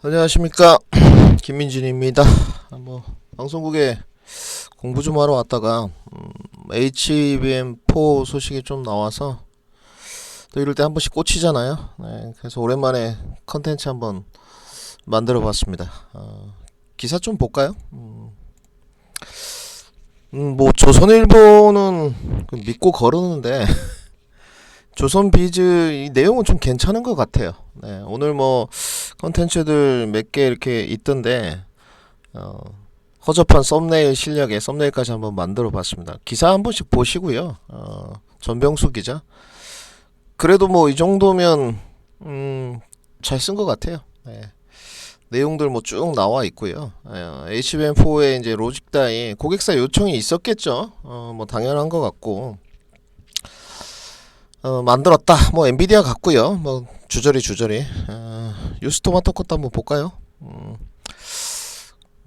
안녕하십니까. 김민진입니다. 방송국에 공부 좀 하러 왔다가 HBM4 소식이 좀 나와서 또 이럴 때 한 번씩 꽂히잖아요. 네, 그래서 오랜만에 컨텐츠 한번 만들어 봤습니다. 기사 좀 볼까요? 조선일보는 믿고 거르는데 조선비즈 이 내용은 좀 괜찮은 것 같아요. 네, 오늘 컨텐츠들 몇 개 이렇게 있던데 허접한 썸네일 실력에 썸네일까지 한번 만들어 봤습니다. 기사 한 번씩 보시고요. 전병수 기자. 그래도 이 정도면 잘 쓴 것 같아요. 네. 내용들 쭉 나와 있고요. HBM4에 이제 로직다이 고객사 요청이 있었겠죠. 당연한 것 같고. 만들었다. 엔비디아 같고요. 주저리. 유스토마토 것도 한번 볼까요?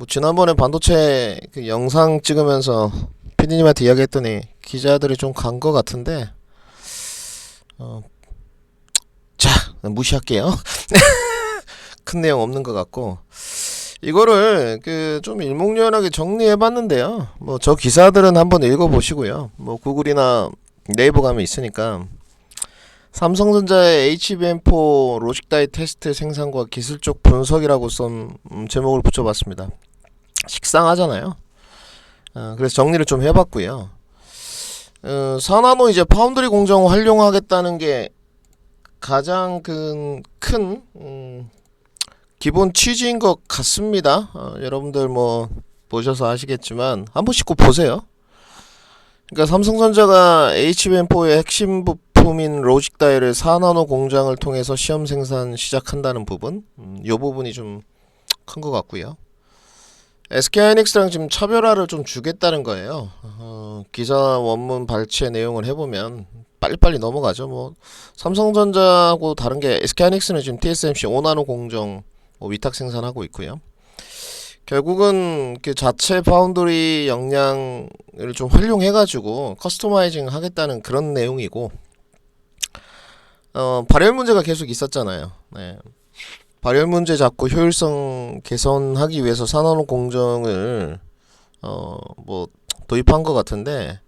지난번에 반도체 그 영상 찍으면서 피디님한테 이야기했더니 기자들이 좀 간 것 같은데, 자, 무시할게요. 큰 내용 없는 것 같고, 이거를 좀 일목요연하게 정리해봤는데요. 저 기사들은 한번 읽어보시고요. 구글이나 네이버 가면 있으니까. 삼성전자의 HBM4 로직다이 테스트 생산과 기술적 분석이라고 쓴 제목을 붙여봤습니다. 식상하잖아요. 그래서 정리를 좀 해봤고요. 4나노 이제 파운드리 공정 활용하겠다는 게 가장 큰 기본 취지인 것 같습니다. 여러분들 보셔서 아시겠지만 한 번씩 꼭 보세요. 그러니까 삼성전자가 HBM4의 핵심 부품인 로직다이를 4나노 공장을 통해서 시험 생산 시작한다는 부분, 이 부분이 좀 큰 것 같고요. SK하이닉스랑 지금 차별화를 좀 주겠다는 거예요. 기사 원문 발췌 내용을 해보면 빨리빨리 넘어가죠. 삼성전자하고 다른 게 SK하이닉스는 지금 TSMC 5나노 공정 위탁 생산하고 있고요. 결국은 그 자체 파운드리 역량을 좀 활용해가지고 커스터마이징 하겠다는 그런 내용이고, 발열 문제가 계속 있었잖아요. 네. 발열 문제 잡고 효율성 개선하기 위해서 4나노 공정을 도입한 것 같은데,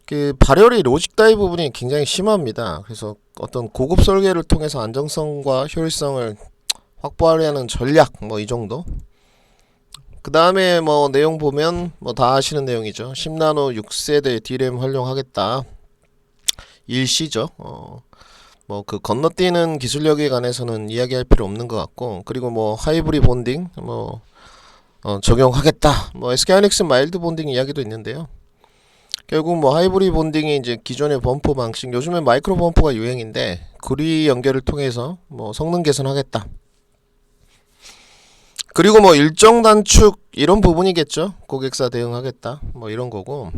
그 발열이 로직 다이 부분이 굉장히 심합니다. 그래서 어떤 고급 설계를 통해서 안정성과 효율성을 확보하려는 전략 이 정도. 그 다음에 내용 보면 다 아시는 내용이죠. 10나노 6세대 D램 활용하겠다. 일시죠. 그 건너뛰는 기술력에 관해서는 이야기할 필요 없는 것 같고, 그리고 하이브리 본딩 적용하겠다. SK하이닉스 마일드 본딩 이야기도 있는데요. 결국 하이브리 본딩이 이제 기존의 범퍼 방식, 요즘에 마이크로 범퍼가 유행인데 구리 연결을 통해서 성능 개선하겠다. 그리고 일정 단축 이런 부분이겠죠. 고객사 대응하겠다. 이런 거고.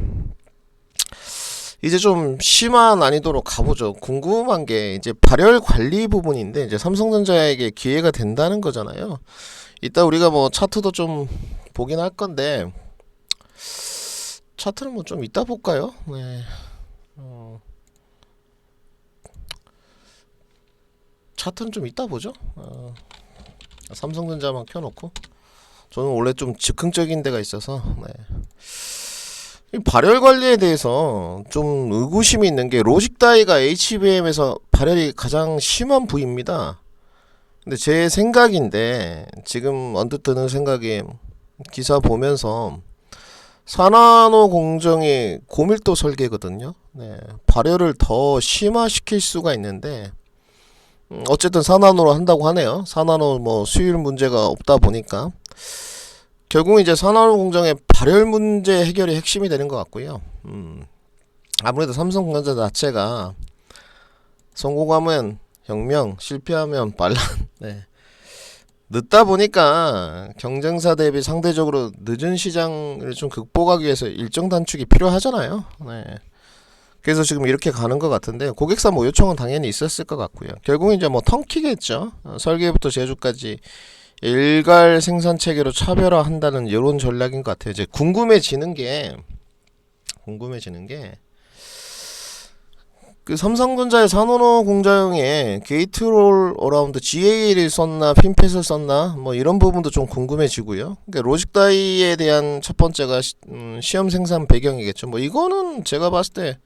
이제 좀 심한 난이도로 가보죠. 궁금한 게 이제 발열 관리 부분인데, 이제 삼성전자에게 기회가 된다는 거잖아요. 이따 우리가 차트도 좀 보긴 할 건데, 차트는 좀 이따 볼까요? 네. 차트는 좀 이따 보죠. 삼성전자만 켜놓고. 저는 원래 좀 즉흥적인 데가 있어서. 네. 발열 관리에 대해서 좀 의구심이 있는 게, 로직다이가 HBM에서 발열이 가장 심한 부위입니다. 근데 제 생각인데, 지금 언뜻 드는 생각이, 기사 보면서 4나노 공정이 고밀도 설계거든요. 네. 발열을 더 심화시킬 수가 있는데, 어쨌든 4나노로 한다고 하네요. 4나노 수율 문제가 없다 보니까 결국은 이제 4나노 공정의 발열 문제 해결이 핵심이 되는 것 같고요. 아무래도 삼성전자 자체가 성공하면 혁명, 실패하면 반란. 네. 늦다 보니까 경쟁사 대비 상대적으로 늦은 시장을 좀 극복하기 위해서 일정 단축이 필요하잖아요. 네. 그래서 지금 이렇게 가는 것 같은데, 고객사 요청은 당연히 있었을 것 같고요. 결국은 이제 턴키겠죠. 설계부터 제조까지 일괄 생산 체계로 차별화한다는 이런 전략인 것 같아요. 이제 궁금해지는 게 그 삼성전자의 산원호 공장에 게이트롤 어라운드 GA를 썼나 핀펫을 썼나 뭐 이런 부분도 좀 궁금해지고요. 그러니까 로직다이에 대한 첫 번째가 시험 생산 배경이겠죠. 뭐 이거는 제가 봤을 때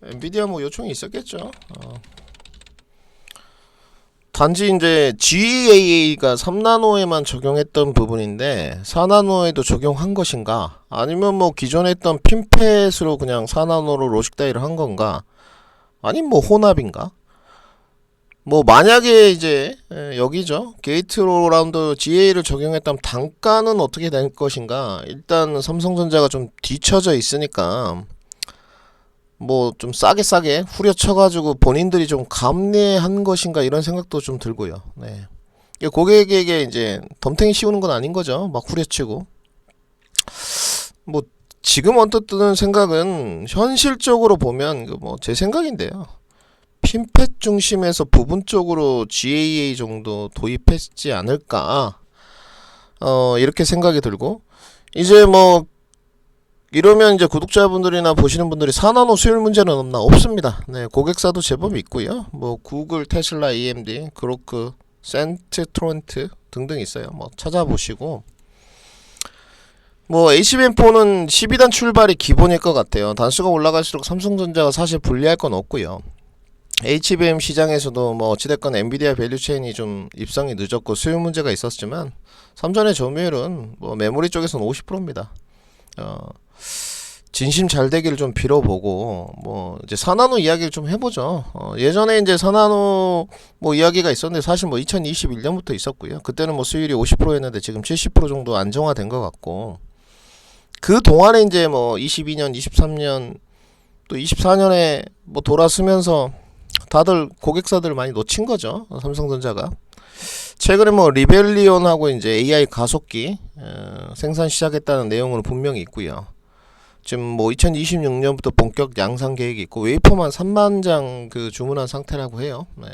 엔비디아 뭐 요청이 있었겠죠. 단지 이제 GAA가 3나노에만 적용했던 부분인데 4나노에도 적용한 것인가, 아니면 뭐 기존에 했던 핀펫으로 그냥 4나노로 로직다이를 한 건가, 아니면 뭐 혼합인가? 뭐 만약에 이제 여기죠, 게이트로라운드 GA를 적용했다면 단가는 어떻게 될 것인가. 일단 삼성전자가 좀 뒤쳐져 있으니까 뭐 좀 싸게 후려쳐가지고 본인들이 좀 감내한 것인가, 이런 생각도 좀 들고요. 네. 고객에게 이제 덤탱이 씌우는 건 아닌 거죠. 막 후려치고. 뭐 지금 언뜻 드는 생각은 현실적으로 보면 뭐 제 생각인데요. 핀펫 중심에서 부분적으로 GAA 정도 도입했지 않을까. 이렇게 생각이 들고, 이제 뭐 이러면 이제 구독자분들이나 보시는 분들이 4나노 수율 문제는 없나? 없습니다. 네, 고객사도 제법 있고요. 뭐 구글, 테슬라, AMD, 그로크, 센트트론트 등등 있어요. 뭐 찾아보시고, 뭐 HBM4는 12단 출발이 기본일 것 같아요. 단수가 올라갈수록 삼성전자가 사실 불리할 건 없고요. HBM 시장에서도 뭐 어찌됐건 엔비디아 밸류체인이 좀 입성이 늦었고 수요 문제가 있었지만 삼전의 점유율은 뭐 메모리 쪽에서는 50%입니다. 진심 잘 되기를 좀 빌어보고, 뭐 이제 4나노 이야기를 좀 해보죠. 예전에 이제 4나노 뭐 이야기가 있었는데 사실 뭐 2021년부터 있었고요. 그때는 뭐 수율이 50%였는데 지금 70% 정도 안정화된 것 같고, 그 동안에 이제 뭐 22년, 23년 또 24년에 뭐 돌아서면서 다들 고객사들 많이 놓친 거죠. 삼성전자가 최근에 뭐 리벨리온하고 이제 AI 가속기 생산 시작했다는 내용은 분명히 있고요. 지금 뭐 2026년부터 본격 양산 계획이 있고 웨이퍼만 3만 장 그 주문한 상태라고 해요. 네.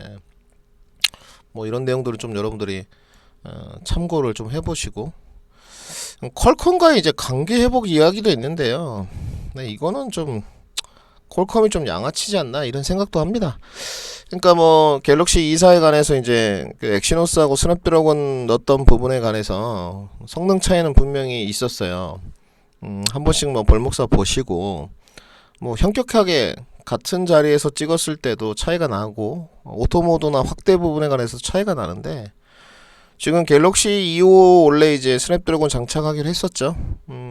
뭐 이런 내용들을 좀 여러분들이 참고를 좀 해보시고, 퀄컴과의 이제 관계 회복 이야기도 있는데요. 네, 이거는 좀 퀄컴이 좀 양아치지 않나 이런 생각도 합니다. 그러니까 뭐 갤럭시 2사에 관해서 이제 그 엑시노스하고 스냅드래곤 넣었던 부분에 관해서 성능 차이는 분명히 있었어요. 한 번씩 뭐 벌목사 보시고, 뭐 현격하게 같은 자리에서 찍었을 때도 차이가 나고 오토모드나 확대 부분에 관해서 차이가 나는데, 지금 갤럭시 2호 원래 이제 스냅드래곤 장착하기로 했었죠.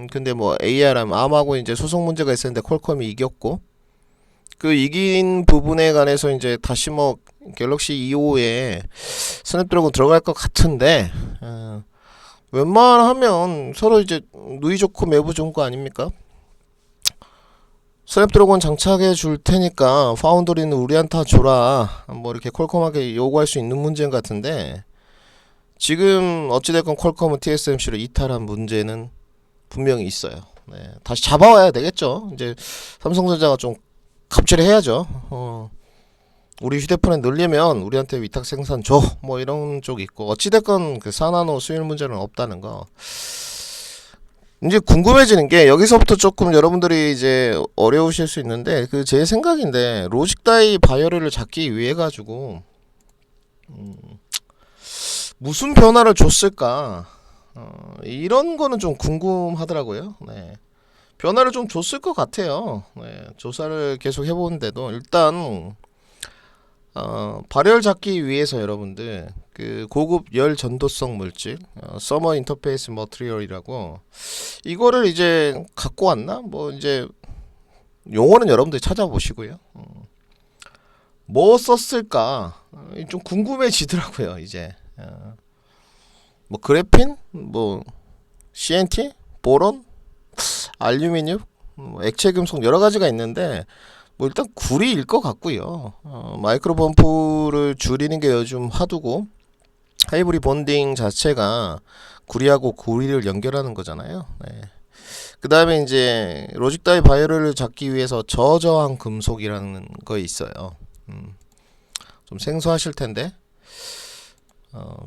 근데 뭐 ARM하고 이제 소송 문제가 있었는데 퀄컴이 이겼고, 그 이긴 부분에 관해서 이제 다시 뭐 갤럭시 2호에 스냅드래곤 들어갈 것 같은데, 웬만하면 서로 이제 누이 좋고 매부 좋은 거 아닙니까? 스냅드래곤 장착해 줄 테니까 파운드리는 우리한테 줘라, 뭐 이렇게 퀄컴하게 요구할 수 있는 문제인 것 같은데, 지금 어찌됐건 퀄컴은 TSMC로 이탈한 문제는 분명히 있어요. 네, 다시 잡아와야 되겠죠. 이제 삼성전자가 좀 갑질을 해야죠. 우리 휴대폰에 넣으려면 우리한테 위탁 생산 줘, 뭐 이런 쪽이 있고, 어찌됐건 그 4나노 수율 문제는 없다는 거. 이제 궁금해지는 게, 여기서부터 조금 여러분들이 이제 어려우실 수 있는데, 그 제 생각인데 로직다이 바이오리를 잡기 위해 가지고 무슨 변화를 줬을까, 이런 거는 좀 궁금하더라고요. 네. 변화를 좀 줬을 것 같아요. 네. 조사를 계속 해보는데도 일단 발열 잡기 위해서 여러분들 그 고급 열 전도성 물질, 서머 인터페이스 머티리얼이라고, 이거를 이제 갖고 왔나? 뭐 이제 용어는 여러분들이 찾아보시고요. 뭐 썼을까? 좀 궁금해지더라고요. 이제 뭐 그래핀, 뭐 CNT, 보론, 알루미늄, 뭐 액체 금속 여러 가지가 있는데, 뭐 일단 구리일 것 같고요. 마이크로 범프를 줄이는 게 요즘 화두고, 하이브리 본딩 자체가 구리하고 구리를 연결하는 거잖아요. 네. 그 다음에 이제 로직다이 바이오리를 잡기 위해서 저저항 금속이라는 거 있어요. 좀 생소하실 텐데,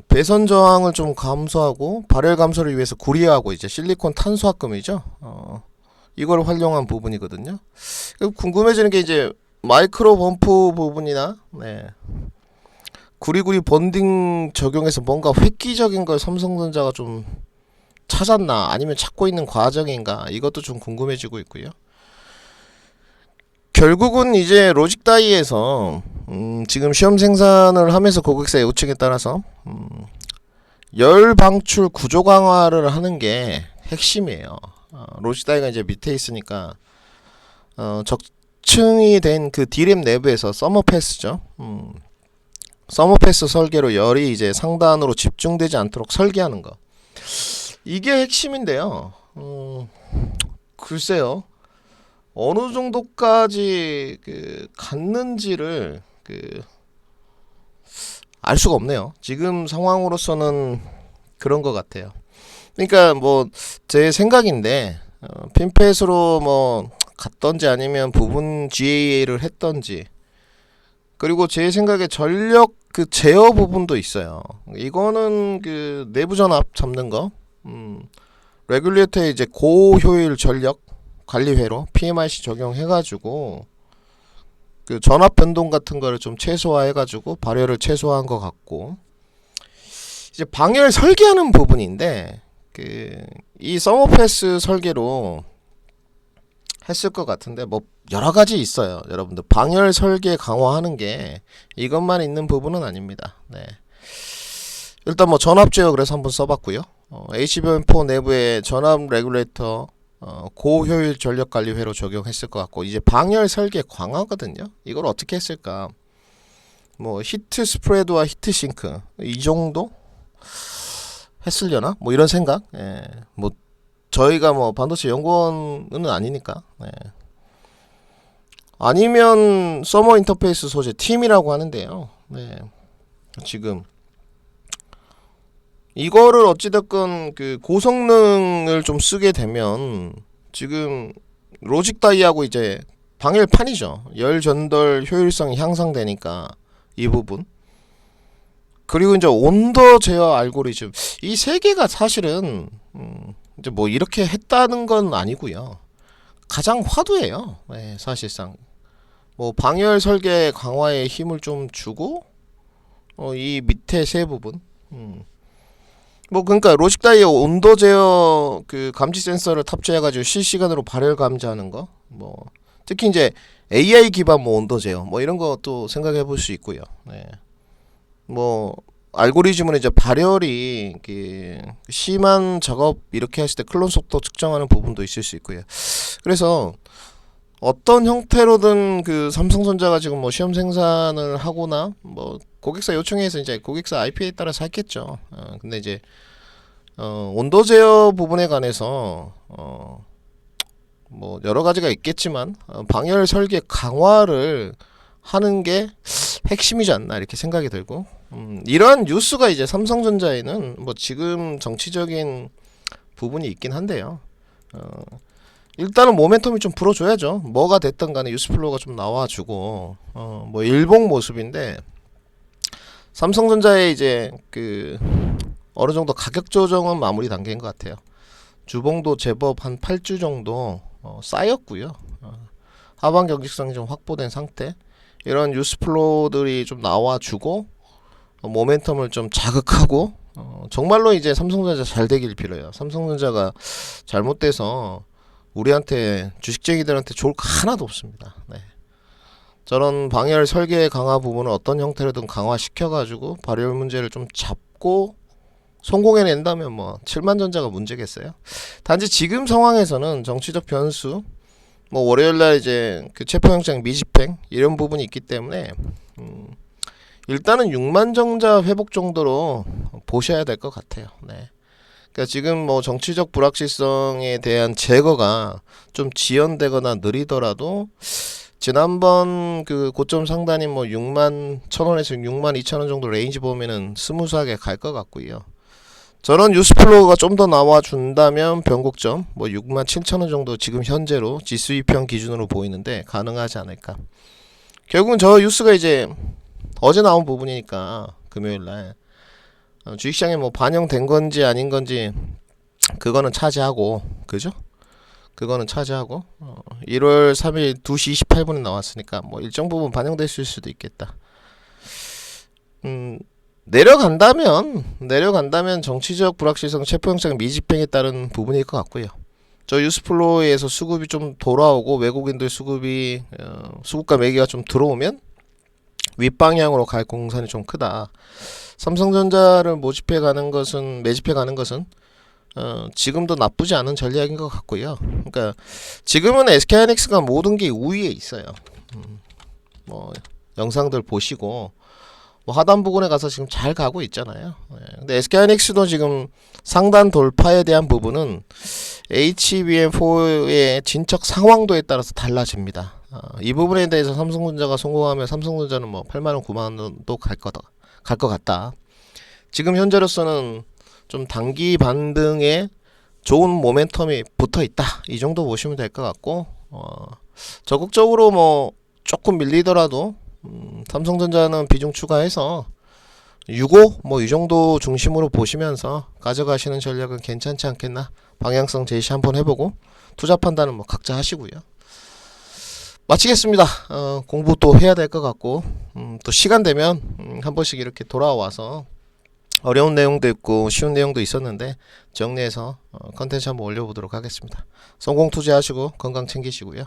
배선 저항을 좀 감소하고 발열 감소를 위해서 구리하고 이제 실리콘 탄소화금이죠. 이걸 활용한 부분이거든요. 궁금해지는 게 이제 마이크로 범프 부분이나 구리구리 본딩 적용해서 뭔가 획기적인 걸 삼성전자가 좀 찾았나 아니면 찾고 있는 과정인가 이것도 좀 궁금해지고 있고요. 결국은 이제 로직다이에서 지금 시험 생산을 하면서 고객사의 요청에 따라서 열 방출 구조 강화를 하는 게 핵심이에요. 로직다이가 이제 밑에 있으니까 적층이 된 그 D램 내부에서 서머패스죠. 서머패스 설계로 열이 이제 상단으로 집중되지 않도록 설계하는 거. 이게 핵심인데요. 글쎄요. 어느 정도까지 갔는지를 알 수가 없네요. 지금 상황으로서는 그런 것 같아요. 그러니까 뭐 제 생각인데 핀펫으로 뭐 갔던지 아니면 부분 GA를 했던지 그리고 제 생각에 전력 제어 부분도 있어요. 이거는 내부 전압 잡는 거 레귤레이터에 이제 고효율 전력 관리회로 PMIC 적용해가지고 전압 변동 같은 거를 좀 최소화해가지고 발열을 최소화한 것 같고 이제 방열 설계하는 부분인데 이 서머패스 설계로 했을 것 같은데 뭐 여러 가지 있어요. 여러분들 방열 설계 강화하는 게 이것만 있는 부분은 아닙니다. 일단 뭐 전압 제어 그래서 한번 써봤고요. HBM4 내부에 전압 레귤레이터 고효율 전력 관리회로 적용했을 것 같고 이제 방열 설계 강화거든요. 이걸 어떻게 했을까? 뭐 히트 스프레드와 히트 싱크 이 정도 했으려나? 뭐 이런 생각. 뭐 저희가 뭐 반도체 연구원은 아니니까. 아니면 서머 인터페이스 소재 팀이라고 하는데요. 지금 이거를 어찌됐건 고성능을 좀 쓰게 되면 지금 로직 다이하고 이제 방열판이죠. 열 전달 효율성이 향상되니까 이 부분. 그리고 이제 온도 제어 알고리즘 이 세 개가 사실은 이제 뭐 이렇게 했다는 건 아니고요. 가장 화두예요. 사실상 뭐 방열 설계 강화에 힘을 좀 주고 이 밑에 세 부분. 뭐 그러니까 로직 다이에 온도 제어 감지 센서를 탑재해가지고 실시간으로 발열 감지하는 거. 뭐 특히 이제 AI 기반 뭐 온도 제어 뭐 이런 것도 생각해 볼 수 있고요. 뭐 알고리즘은 이제 발열이 심한 작업 이렇게 했을 때 클론 속도 측정하는 부분도 있을 수 있고요. 그래서 어떤 형태로든 삼성전자가 지금 뭐 시험 생산을 하거나 뭐 고객사 요청해서 이제 고객사 IP에 따라서 했겠죠. 근데 이제 온도 제어 부분에 관해서 뭐 여러 가지가 있겠지만 방열 설계 강화를 하는 게 핵심이지 않나 이렇게 생각이 들고 이러한 뉴스가 이제 삼성전자에는 뭐 지금 정치적인 부분이 있긴 한데요. 일단은 모멘텀이 좀 불어줘야죠. 뭐가 됐든 간에 뉴스플로우가 좀 나와주고 뭐 일봉 모습인데 삼성전자의 이제 어느 정도 가격 조정은 마무리 단계인 것 같아요. 주봉도 제법 한 8주 정도 쌓였고요. 하방 경직성이 좀 확보된 상태. 이런 뉴스플로우들이 좀 나와주고 모멘텀을 좀 자극하고 정말로 이제 삼성전자 잘 되길 빌어요. 삼성전자가 잘못돼서 우리한테 주식쟁이들한테 좋을 거 하나도 없습니다. 저런 방열 설계 강화 부분을 어떤 형태로든 강화시켜가지고 발열 문제를 좀 잡고 성공해낸다면 뭐 7만전자가 문제겠어요. 단지 지금 상황에서는 정치적 변수 뭐 월요일날 이제 체포영장 미집행 이런 부분이 있기 때문에 일단은 6만정자 회복 정도로 보셔야 될 것 같아요. 그러니까 지금 뭐 정치적 불확실성에 대한 제거가 좀 지연되거나 느리더라도 지난번 고점 상단인 뭐 6만 1,000원에서 6만 2천원 정도 레인지 보면은 스무스하게 갈 것 같고요. 저런 뉴스플로우가 좀 더 나와준다면 변곡점 뭐 6만 7천원 정도 지금 현재로 지수이평 기준으로 보이는데 가능하지 않을까. 결국은 저 뉴스가 이제 어제 나온 부분이니까 금요일날 주식시장에 뭐 반영된 건지 아닌 건지 그거는 차지하고 그죠? 그거는 차지하고 1월 3일 2시 28분에 나왔으니까 뭐 일정 부분 반영됐을 수도 있겠다. 내려간다면 정치적 불확실성 체포영장 미집행에 따른 부분일 것 같고요. 저 유스플로에서 수급이 좀 돌아오고 외국인들 수급과 매기가 좀 들어오면 윗방향으로 갈 공산이 좀 크다. 삼성전자를 매집해 가는 것은 지금도 나쁘지 않은 전략인 것 같고요. 그러니까 지금은 SK하이닉스가 모든 게 우위에 있어요. 뭐 영상들 보시고 뭐 하단 부근에 가서 지금 잘 가고 있잖아요. 근데 SK하이닉스도 지금 상단 돌파에 대한 부분은 HBM4의 진척 상황도에 따라서 달라집니다. 이 부분에 대해서 삼성전자가 성공하면 삼성전자는 뭐 8만원, 9만원도 갈 것 같다. 지금 현재로서는 좀 단기 반등에 좋은 모멘텀이 붙어 있다. 이 정도 보시면 될 것 같고, 적극적으로 뭐 조금 밀리더라도 삼성전자는 비중 추가해서 6호 뭐 이 정도 중심으로 보시면서 가져가시는 전략은 괜찮지 않겠나? 방향성 제시 한번 해보고 투자 판단은 뭐 각자 하시고요. 마치겠습니다. 공부 또 해야 될 것 같고 또 시간 되면 한 번씩 이렇게 돌아와서 어려운 내용도 있고 쉬운 내용도 있었는데 정리해서 컨텐츠 한번 올려보도록 하겠습니다. 성공 투자하시고 건강 챙기시고요.